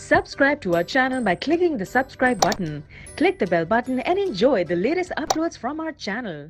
Subscribe to our channel by clicking the subscribe button. Click the bell button and enjoy the latest uploads from our channel.